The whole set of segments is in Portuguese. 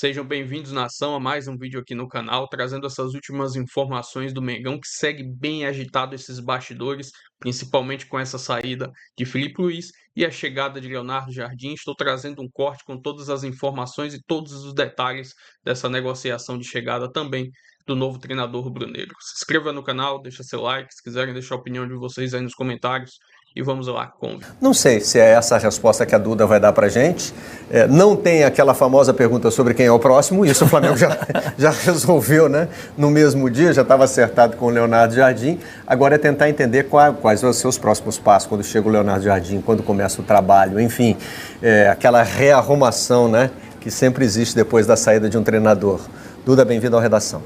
Sejam bem-vindos, nação, a mais um vídeo aqui no canal, trazendo essas últimas informações do Mengão, que segue bem agitado esses bastidores, principalmente com essa saída de Filipe Luís e a chegada de Leonardo Jardim. Estou trazendo um corte com todas as informações e todos os detalhes dessa negociação de chegada também do novo treinador rubro-negro. Se inscreva no canal, deixa seu like, se quiserem deixar a opinião de vocês aí nos comentários. E vamos lá, Conde. Não sei se é essa a resposta que a Duda vai dar pra gente. Não tem aquela famosa pergunta sobre quem é o próximo, isso o Flamengo já resolveu, né? No mesmo dia, já estava acertado com o Leonardo Jardim. Agora é tentar entender quais vão ser os próximos passos, quando chega o Leonardo Jardim, quando começa o trabalho, enfim, aquela rearrumação, né? Que sempre existe depois da saída de um treinador. Duda, bem-vindo à redação.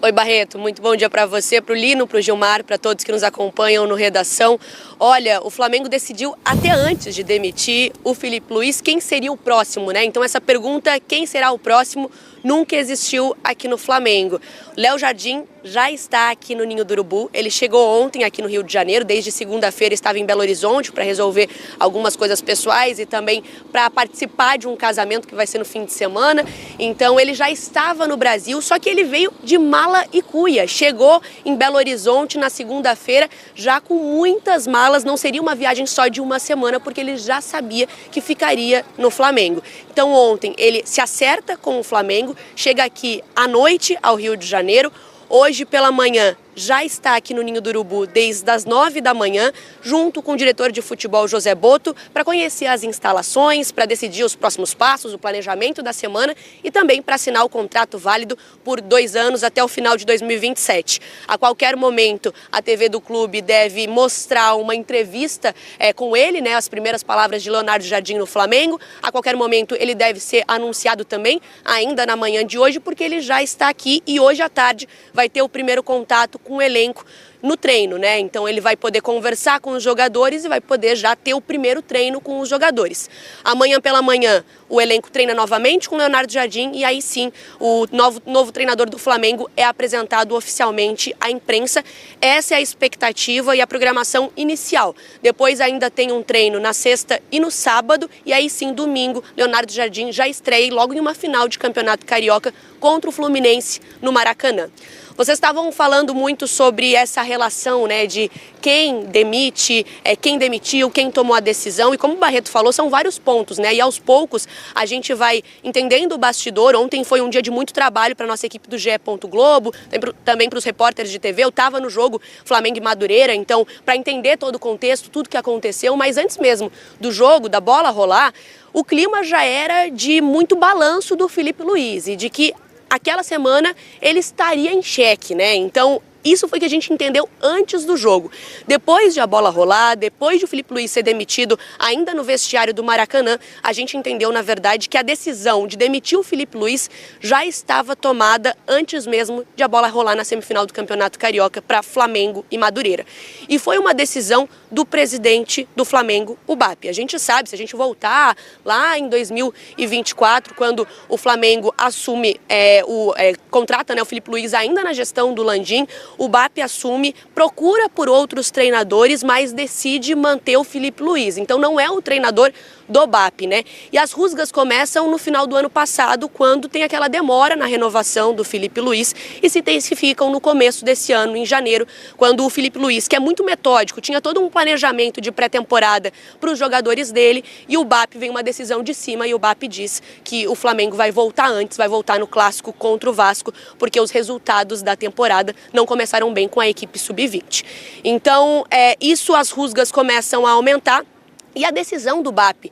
Oi, Barreto, muito bom dia para você, para o Lino, para o Gilmar, para todos que nos acompanham no Redação. Olha, o Flamengo decidiu até antes de demitir o Filipe Luís quem seria o próximo, né? Então essa pergunta, quem será o próximo, nunca existiu aqui no Flamengo. Léo Jardim já está aqui no Ninho do Urubu. Ele chegou ontem aqui no Rio de Janeiro, desde segunda-feira estava em Belo Horizonte para resolver algumas coisas pessoais e também para participar de um casamento que vai ser no fim de semana. Então ele já estava no Brasil, só que ele veio de mala e cuia. Chegou em Belo Horizonte na segunda-feira já com muitas malas. Não seria uma viagem só de uma semana, porque ele já sabia que ficaria no Flamengo. Então ontem ele se acerta com o Flamengo, chega aqui à noite ao Rio de Janeiro. Hoje pela manhã já está aqui no Ninho do Urubu desde as 9 da manhã, junto com o diretor de futebol José Boto, para conhecer as instalações, para decidir os próximos passos, o planejamento da semana e também para assinar o contrato válido por 2 anos até o final de 2027. A qualquer momento, a TV do clube deve mostrar uma entrevista com ele, né, as primeiras palavras de Leonardo Jardim no Flamengo. A qualquer momento ele deve ser anunciado também, ainda na manhã de hoje, porque ele já está aqui e hoje à tarde vai ter o primeiro contato com o elenco no treino, né? Então ele vai poder conversar com os jogadores e vai poder já ter o primeiro treino com os jogadores. Amanhã pela manhã o elenco treina novamente com o Leonardo Jardim e aí sim o novo treinador do Flamengo é apresentado oficialmente à imprensa. Essa é a expectativa e a programação inicial. Depois ainda tem um treino na sexta e no sábado e aí sim domingo Leonardo Jardim já estreia logo em uma final de Campeonato Carioca contra o Fluminense no Maracanã. Vocês estavam falando muito sobre essa relação, né, de quem demite, quem demitiu, quem tomou a decisão. E como o Barreto falou, são vários pontos, né? E aos poucos a gente vai entendendo o bastidor. Ontem foi um dia de muito trabalho para a nossa equipe do GE. Globo, também para os repórteres de TV. Eu estava no jogo Flamengo e Madureira, então, para entender todo o contexto, tudo que aconteceu. Mas antes mesmo do jogo, da bola rolar, o clima já era de muito balanço do Filipe Luís e de que aquela semana ele estaria em xeque, né? Então, isso foi que a gente entendeu antes do jogo. Depois de a bola rolar, depois de o Filipe Luís ser demitido, ainda no vestiário do Maracanã, a gente entendeu, na verdade, que a decisão de demitir o Filipe Luís já estava tomada antes mesmo de a bola rolar na semifinal do Campeonato Carioca para Flamengo e Madureira. E foi uma decisão do presidente do Flamengo, o BAP. A gente sabe, se a gente voltar lá em 2024, quando o Flamengo assume, contrata, né, o Filipe Luís ainda na gestão do Landim, o BAP assume, procura por outros treinadores, mas decide manter o Filipe Luís. Então não é o treinador do BAP, né? E as rusgas começam no final do ano passado, quando tem aquela demora na renovação do Filipe Luís e se intensificam no começo desse ano, em janeiro, quando o Filipe Luís, que é muito metódico, tinha todo um planejamento de pré-temporada para os jogadores dele, e o BAP vem uma decisão de cima e o BAP diz que o Flamengo vai voltar antes, vai voltar no clássico contra o Vasco, porque os resultados da temporada não começaram bem com a equipe sub-20. Então, as rusgas começam a aumentar. E a decisão do BAP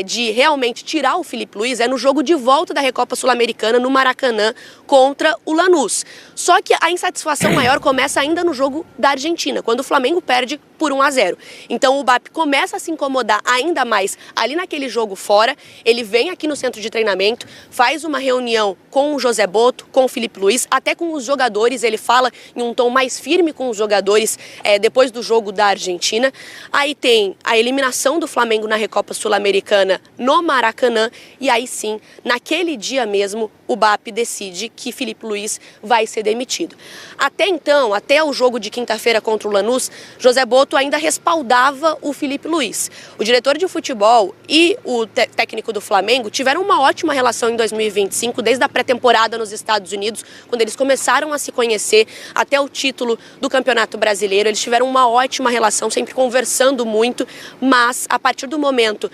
de realmente tirar o Filipe Luís é no jogo de volta da Recopa Sul-Americana no Maracanã contra o Lanús. Só que a insatisfação maior começa ainda no jogo da Argentina, quando o Flamengo perde por 1-0. Então o BAP começa a se incomodar ainda mais ali naquele jogo fora. Ele vem aqui no centro de treinamento, faz uma reunião com o José Boto, com o Filipe Luís, até com os jogadores. Ele fala em um tom mais firme com os jogadores depois do jogo da Argentina. Aí tem a eliminação do Flamengo na Recopa Sul-Americana no Maracanã e aí sim, naquele dia mesmo, o BAP decide que Filipe Luís vai ser demitido. Até então, até o jogo de quinta-feira contra o Lanús, José Botto ainda respaldava o Filipe Luís. O diretor de futebol e o técnico do Flamengo tiveram uma ótima relação em 2025, desde a pré-temporada nos Estados Unidos, quando eles começaram a se conhecer, até o título do Campeonato Brasileiro. Eles tiveram uma ótima relação, sempre conversando muito, mas a partir do momento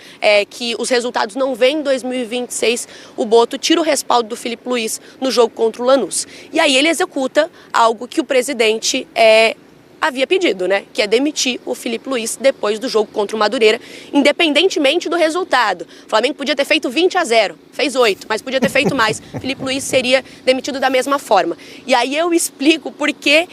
que os resultados não vêm em 2026, o Botto tira o respaldo do Filipe Luís no jogo contra o Lanús. E aí ele executa algo que o presidente havia pedido, né? Que é demitir o Filipe Luís depois do jogo contra o Madureira, independentemente do resultado. O Flamengo podia ter feito 20-0, fez 8, mas podia ter feito mais. Filipe Luís seria demitido da mesma forma. E aí eu explico por que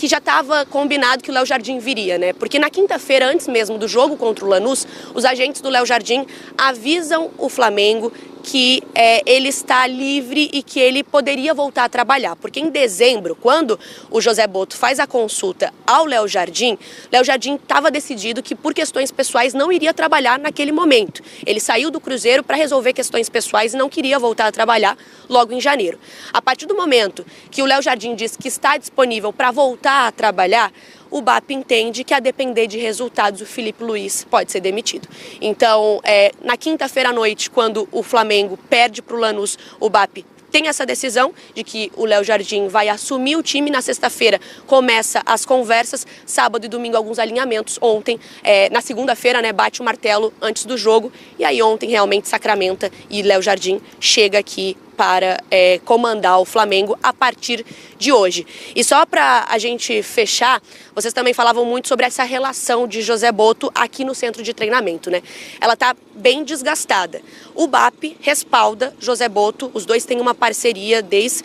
já estava combinado que o Léo Jardim viria, né? Porque na quinta-feira, antes mesmo do jogo contra o Lanús, os agentes do Léo Jardim avisam o Flamengo que ele está livre e que ele poderia voltar a trabalhar. Porque em dezembro, quando o José Botto faz a consulta ao Léo Jardim estava decidido que por questões pessoais não iria trabalhar naquele momento. Ele saiu do Cruzeiro para resolver questões pessoais e não queria voltar a trabalhar logo em janeiro. A partir do momento que o Léo Jardim diz que está disponível para voltar a trabalhar, o BAP entende que, a depender de resultados, o Filipe Luís pode ser demitido. Então, na quinta-feira à noite, quando o Flamengo perde para o Lanús, o BAP tem essa decisão de que o Léo Jardim vai assumir o time. Na sexta-feira começa as conversas, sábado e domingo alguns alinhamentos. Ontem, na segunda-feira, né, bate o martelo antes do jogo, e aí ontem realmente sacramenta e Léo Jardim chega aqui para comandar o Flamengo a partir de hoje. E só para a gente fechar, vocês também falavam muito sobre essa relação de José Botto aqui no centro de treinamento, né? Ela está bem desgastada. O BAP respalda José Botto, os dois têm uma parceria desde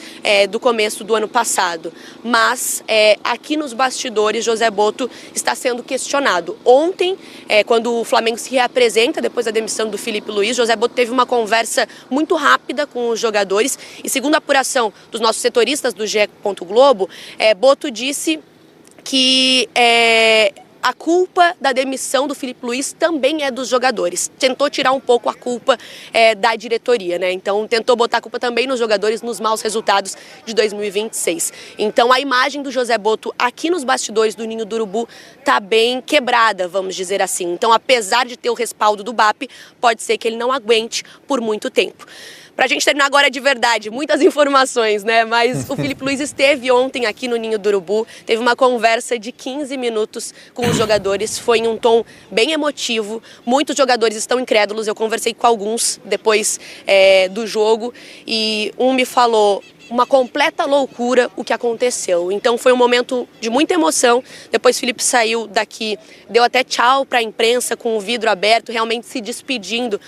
do começo do ano passado, mas aqui nos bastidores José Botto está sendo questionado. Ontem, quando o Flamengo se reapresenta depois da demissão do Filipe Luís, José Botto teve uma conversa muito rápida com os jogadores e, segundo a apuração dos nossos setoristas do GE. Globo, Botto disse que a culpa da demissão do Filipe Luís também é dos jogadores. Tentou tirar um pouco a culpa da diretoria, né? Então tentou botar a culpa também nos jogadores nos maus resultados de 2026. Então a imagem do José Botto aqui nos bastidores do Ninho do Urubu tá bem quebrada, vamos dizer assim. Então, apesar de ter o respaldo do BAP, pode ser que ele não aguente por muito tempo. Pra gente terminar agora de verdade, muitas informações, né? Mas o Filipe Luís esteve ontem aqui no Ninho do Urubu, teve uma conversa de 15 minutos com os jogadores, foi em um tom bem emotivo, muitos jogadores estão incrédulos, eu conversei com alguns depois do jogo e um me falou: uma completa loucura o que aconteceu. Então foi um momento de muita emoção. Depois Filipe saiu daqui, deu até tchau para a imprensa com o vidro aberto, realmente se despedindo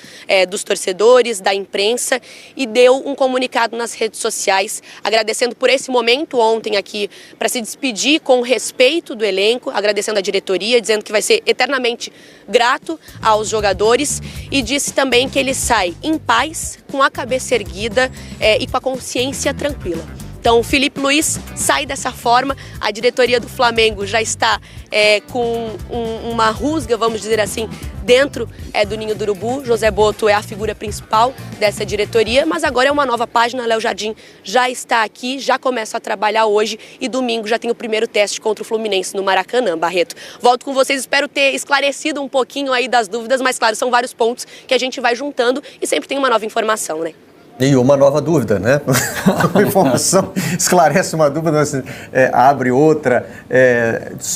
dos torcedores, da imprensa, e deu um comunicado nas redes sociais, agradecendo por esse momento ontem aqui, para se despedir com respeito do elenco, agradecendo a diretoria, dizendo que vai ser eternamente grato aos jogadores, e disse também que ele sai em paz, com a cabeça erguida e com a consciência tranquila. Então, o Filipe Luís sai dessa forma, a diretoria do Flamengo já está com uma rusga, vamos dizer assim, dentro do Ninho do Urubu. José Botto é a figura principal dessa diretoria, mas agora é uma nova página. Léo Jardim já está aqui, já começa a trabalhar hoje e domingo já tem o primeiro teste contra o Fluminense no Maracanã. Barreto, volto com vocês, espero ter esclarecido um pouquinho aí das dúvidas, mas claro, são vários pontos que a gente vai juntando e sempre tem uma nova informação, né? E uma nova dúvida, né? Uma informação esclarece uma dúvida, abre outra.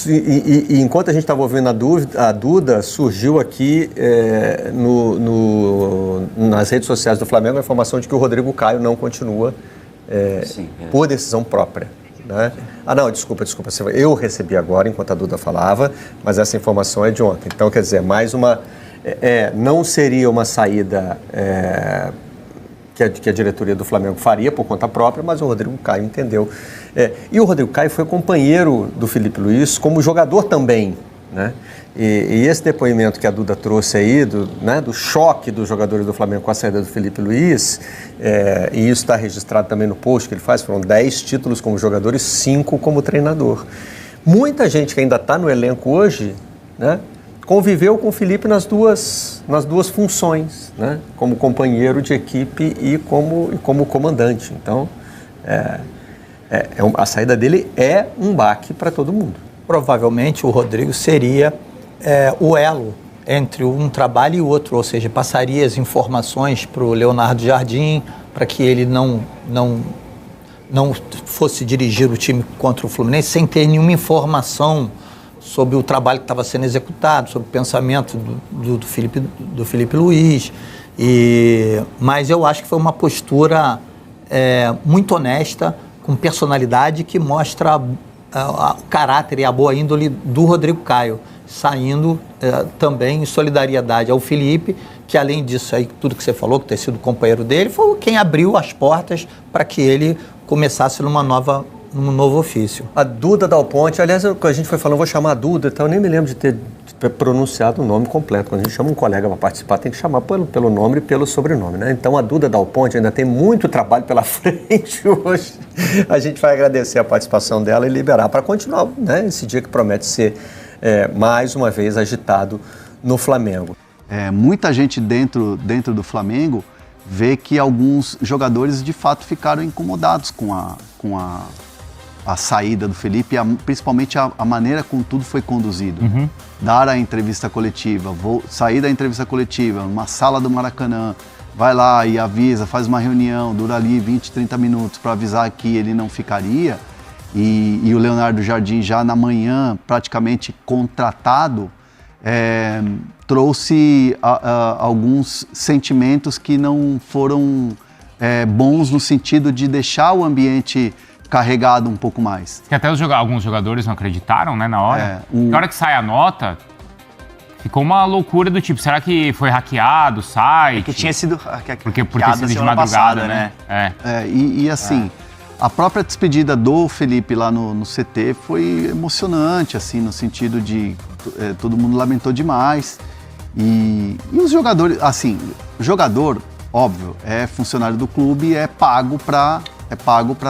E enquanto a gente estava ouvindo a Duda, surgiu aqui nas redes sociais do Flamengo a informação de que o Rodrigo Caio não continua por decisão própria. Né? Não, desculpa. Eu recebi agora, enquanto a Duda falava, mas essa informação é de ontem. Então, quer dizer, mais uma... não seria uma saída... que a diretoria do Flamengo faria por conta própria, mas o Rodrigo Caio entendeu. E o Rodrigo Caio foi companheiro do Filipe Luís como jogador também, né? E esse depoimento que a Duda trouxe aí, do choque dos jogadores do Flamengo com a saída do Filipe Luís, e isso está registrado também no post que ele faz, foram 10 títulos como jogador e 5 como treinador. Muita gente que ainda está no elenco hoje, né, conviveu com o Felipe nas duas funções, né? Como companheiro de equipe e como comandante. Então, a saída dele é um baque para todo mundo. Provavelmente o Rodrigo seria o elo entre um trabalho e outro, ou seja, passaria as informações para o Leonardo Jardim, para que ele não fosse dirigir o time contra o Fluminense sem ter nenhuma informação sobre o trabalho que estava sendo executado, sobre o pensamento do Felipe Luiz. Mas eu acho que foi uma postura muito honesta, com personalidade, que mostra o caráter e a boa índole do Rodrigo Caio, saindo também em solidariedade ao Felipe, que além disso aí, tudo que você falou, que ter sido companheiro dele, foi quem abriu as portas para que ele começasse num novo ofício. A Duda Dal Ponte, aliás, a gente foi falando, eu vou chamar a Duda, então eu nem me lembro de ter pronunciado o nome completo. Quando a gente chama um colega para participar, tem que chamar pelo nome e pelo sobrenome, né? Então a Duda Dal Ponte ainda tem muito trabalho pela frente hoje. A gente vai agradecer a participação dela e liberar para continuar, né? Esse dia que promete ser mais uma vez agitado no Flamengo. Muita gente dentro do Flamengo vê que alguns jogadores de fato ficaram incomodados com a saída do Felipe, principalmente a maneira como tudo foi conduzido. Uhum. Dar a entrevista coletiva, sair da entrevista coletiva, numa sala do Maracanã, vai lá e avisa, faz uma reunião, dura ali 20, 30 minutos para avisar que ele não ficaria, e o Leonardo Jardim já na manhã, praticamente contratado, trouxe alguns sentimentos que não foram bons no sentido de deixar o ambiente carregado um pouco mais. Que até alguns jogadores não acreditaram, né, na hora. Na hora que sai a nota, ficou uma loucura do tipo, será que foi hackeado o site? Porque tinha sido por ter sido de madrugada, né? Assim, a própria despedida do Felipe lá no CT foi emocionante, assim, no sentido de todo mundo lamentou demais. E os jogadores, assim, jogador, óbvio, é funcionário do clube e é pago para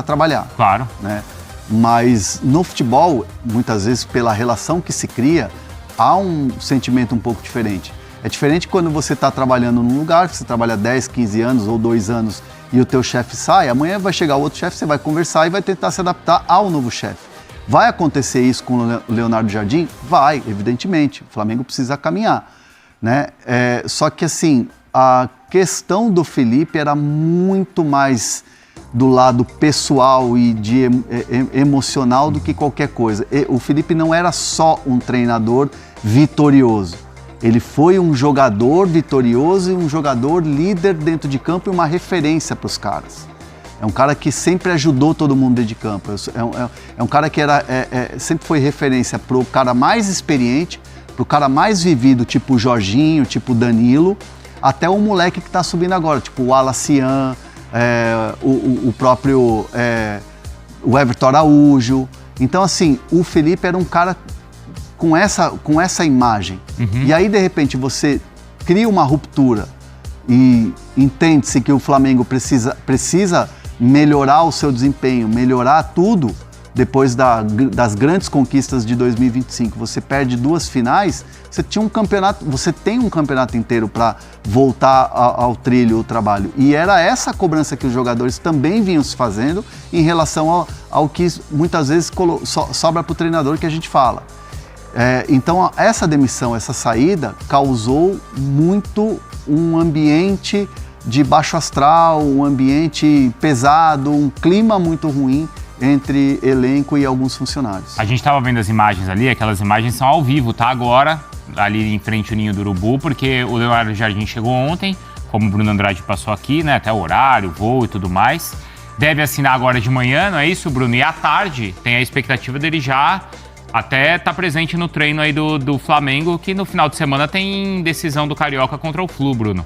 trabalhar. Claro. Né? Mas no futebol, muitas vezes, pela relação que se cria, há um sentimento um pouco diferente. É diferente quando você está trabalhando num lugar, que você trabalha 10, 15 anos ou 2 anos e o teu chefe sai, amanhã vai chegar outro chefe, você vai conversar e vai tentar se adaptar ao novo chefe. Vai acontecer isso com o Leonardo Jardim? Vai, evidentemente. O Flamengo precisa caminhar. Né? Só que assim, a questão do Felipe era muito mais do lado pessoal e emocional do que qualquer coisa. O Felipe não era só um treinador vitorioso. Ele foi um jogador vitorioso e um jogador líder dentro de campo e uma referência para os caras. É um cara que sempre ajudou todo mundo dentro de campo. É um cara que sempre foi referência para o cara mais experiente, para o cara mais vivido, tipo o Jorginho, tipo o Danilo, até o moleque que está subindo agora, tipo o Alacian, o próprio o Everton Araújo. Então, assim, o Felipe era um cara com essa imagem. Uhum. E aí, de repente, você cria uma ruptura e entende-se que o Flamengo precisa melhorar o seu desempenho, melhorar tudo depois das grandes conquistas de 2025. Você perde 2 finais, você tem um campeonato inteiro para voltar ao trilho, o trabalho. E era essa cobrança que os jogadores também vinham se fazendo em relação ao que muitas vezes sobra para o treinador, que a gente fala. Então, essa demissão, essa saída, causou muito um ambiente de baixo astral, um ambiente pesado, um clima muito ruim entre elenco e alguns funcionários. A gente estava vendo as imagens ali, aquelas imagens são ao vivo, tá? Agora, ali em frente ao Ninho do Urubu, porque o Leonardo Jardim chegou ontem, como o Bruno Andrade passou aqui, né? Até o horário, voo e tudo mais. Deve assinar agora de manhã, não é isso, Bruno? E à tarde tem a expectativa dele já até estar presente no treino aí do Flamengo, que no final de semana tem decisão do Carioca contra o Flu, Bruno.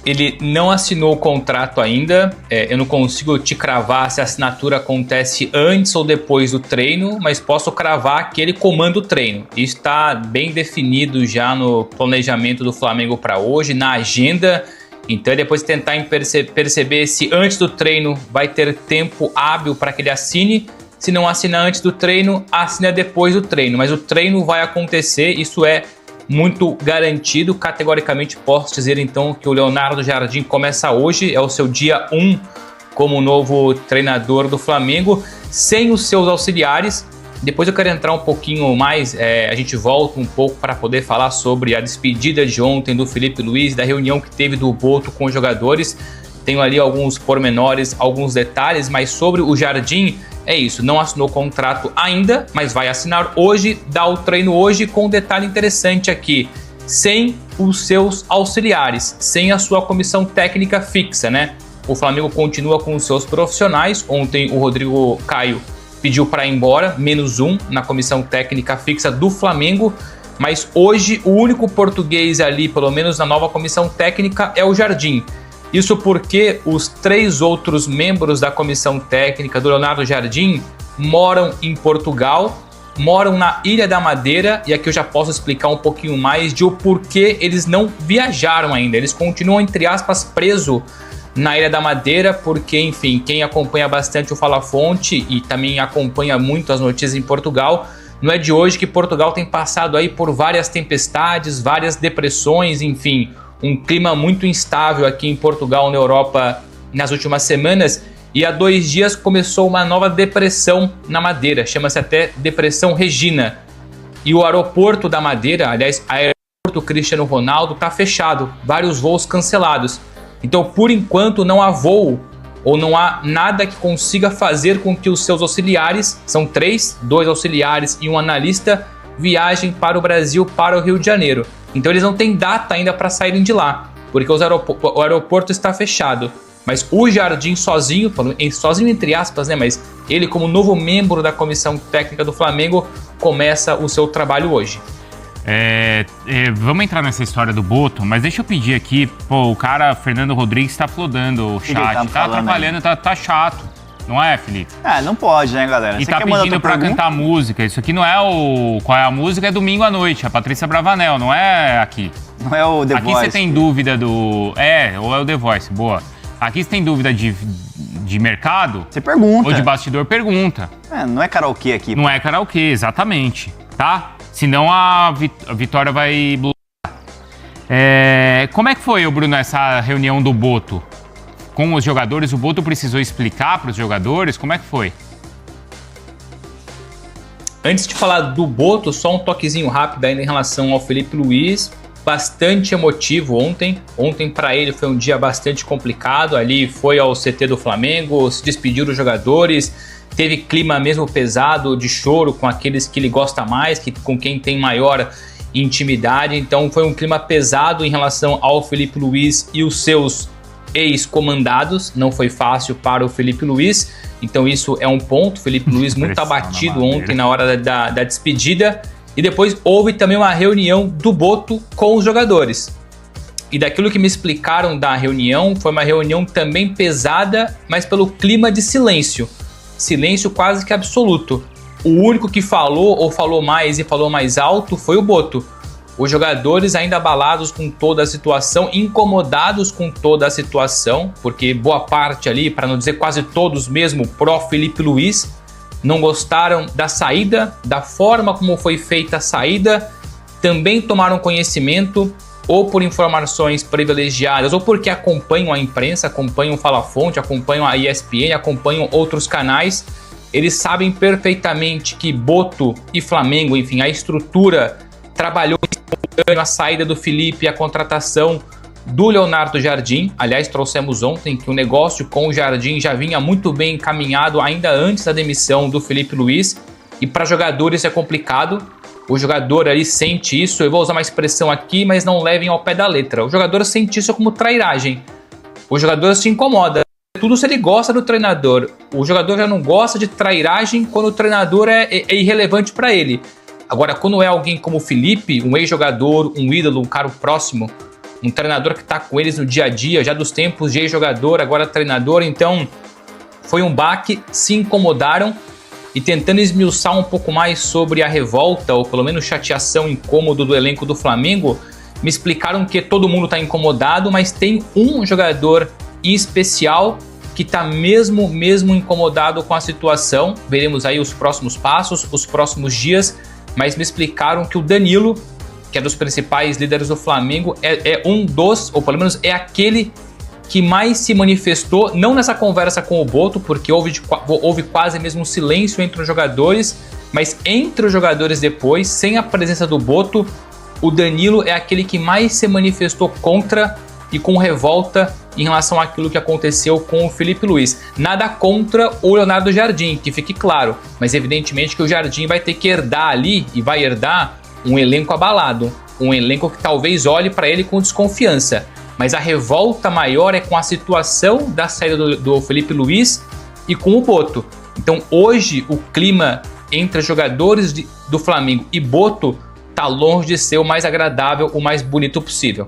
Ele não assinou o contrato ainda, eu não consigo te cravar se a assinatura acontece antes ou depois do treino, mas posso cravar que ele comanda o treino. Isso está bem definido já no planejamento do Flamengo para hoje, na agenda. Então, depois tentar perceber se antes do treino vai ter tempo hábil para que ele assine. Se não assina antes do treino, assina depois do treino. Mas o treino vai acontecer, isso é muito garantido. Categoricamente posso dizer então que o Leonardo Jardim começa hoje, é o seu dia 1 como novo treinador do Flamengo, sem os seus auxiliares. Depois eu quero entrar um pouquinho mais, a gente volta um pouco para poder falar sobre a despedida de ontem do Felipe Luiz, da reunião que teve do Boto com os jogadores. Tenho ali alguns pormenores, alguns detalhes, mas sobre o Jardim é isso, não assinou contrato ainda, mas vai assinar hoje, dá o treino hoje, com um detalhe interessante aqui, sem os seus auxiliares, sem a sua comissão técnica fixa, né? O Flamengo continua com os seus profissionais. Ontem o Rodrigo Caio pediu para ir embora, -1 na comissão técnica fixa do Flamengo, mas hoje o único português ali, pelo menos na nova comissão técnica, é o Jardim. Isso porque os 3 outros membros da comissão técnica do Leonardo Jardim moram em Portugal, moram na Ilha da Madeira, e aqui eu já posso explicar um pouquinho mais de o porquê eles não viajaram ainda. Eles continuam, entre aspas, presos na Ilha da Madeira, porque, enfim, quem acompanha bastante o Fala Fonte e também acompanha muito as notícias em Portugal, não é de hoje que Portugal tem passado aí por várias tempestades, várias depressões, enfim, um clima muito instável aqui em Portugal, na Europa, nas últimas semanas, e há 2 dias começou uma nova depressão na Madeira, chama-se até Depressão Regina, e o aeroporto da Madeira, aliás, o aeroporto Cristiano Ronaldo, está fechado, vários voos cancelados. Então, por enquanto, não há voo ou não há nada que consiga fazer com que os seus auxiliares, são 3, 2 auxiliares e um analista, viajem para o Brasil, para o Rio de Janeiro. Então, eles não têm data ainda para saírem de lá, porque o aeroporto está fechado. Mas o Jardim sozinho entre aspas, né? Mas ele, como novo membro da comissão técnica do Flamengo, começa o seu trabalho hoje. Vamos entrar nessa história do Boto, mas deixa eu pedir aqui, o cara Fernando Rodrigues tá flodando o chat, tá atrapalhando, tá chato, não é, Felipe? Não pode, né, galera? E tá pedindo pra cantar música, isso aqui não é qual é a música, é domingo à noite, a Patrícia Bravanel, não é aqui. Não é o The Voice. Aqui você tem dúvida ou é o The Voice, boa. Aqui você tem dúvida de mercado? Você pergunta. Ou de bastidor, pergunta. Não é karaokê aqui. Não é karaokê, exatamente, tá? Senão a Vitória vai bloquear. Como é que foi, Bruno, essa reunião do Boto? Com os jogadores, o Boto precisou explicar para os jogadores? Como é que foi? Antes de falar do Boto, só um toquezinho rápido ainda em relação ao Felipe Luiz. Bastante emotivo ontem. Ontem para ele foi um dia bastante complicado. Ali foi ao CT do Flamengo, se despediu dos jogadores. Teve clima mesmo pesado de choro com aqueles que ele gosta mais, com quem tem maior intimidade. Então foi um clima pesado em relação ao Felipe Luiz e os seus ex-comandados. Não foi fácil para o Felipe Luiz. Então isso é um ponto. Felipe Luiz muito abatido ontem na hora da despedida. E depois houve também uma reunião do Boto com os jogadores. E daquilo que me explicaram da reunião, foi uma reunião também pesada, mas pelo clima de silêncio. Silêncio quase que absoluto. O único que falou ou falou mais e falou mais alto foi o Boto. Os jogadores ainda abalados com toda a situação, incomodados com toda a situação, porque boa parte ali, para não dizer quase todos mesmo, pró Felipe Luiz, não gostaram da saída, da forma como foi feita a saída, também tomaram conhecimento, ou por informações privilegiadas, ou porque acompanham a imprensa, acompanham o Fala Fonte, acompanham a ESPN, acompanham outros canais. Eles sabem perfeitamente que Boto e Flamengo, enfim, a estrutura trabalhou a saída do Felipe e a contratação do Leonardo Jardim. Aliás, trouxemos ontem que o negócio com o Jardim já vinha muito bem encaminhado ainda antes da demissão do Felipe Luiz. E para jogadores é complicado. O jogador ali sente isso, eu vou usar uma expressão aqui, mas não levem ao pé da letra. O jogador sente isso como trairagem. O jogador se incomoda. Tudo se ele gosta do treinador. O jogador já não gosta de trairagem quando o treinador é irrelevante para ele. Agora, quando é alguém como o Felipe, um ex-jogador, um ídolo, um cara próximo, um treinador que está com eles no dia a dia, já dos tempos de ex-jogador, agora treinador, então foi um baque, se incomodaram. E tentando esmiuçar um pouco mais sobre a revolta, ou pelo menos chateação, incômodo do elenco do Flamengo, me explicaram que todo mundo está incomodado, mas tem um jogador em especial que está mesmo incomodado com a situação. Veremos aí os próximos passos, os próximos dias, mas me explicaram que o Danilo, que é dos principais líderes do Flamengo, é um dos, ou pelo menos é aquele que mais se manifestou, não nessa conversa com o Boto, porque houve quase mesmo um silêncio entre os jogadores, mas entre os jogadores depois, sem a presença do Boto, o Danilo é aquele que mais se manifestou contra e com revolta em relação àquilo que aconteceu com o Felipe Luiz. Nada contra o Leonardo Jardim, que fique claro, mas evidentemente que o Jardim vai ter que herdar ali, e vai herdar um elenco abalado, um elenco que talvez olhe para ele com desconfiança. Mas a revolta maior é com a situação da saída do Felipe Luiz e com o Boto. Então hoje o clima entre os jogadores do Flamengo e Boto está longe de ser o mais agradável, o mais bonito possível.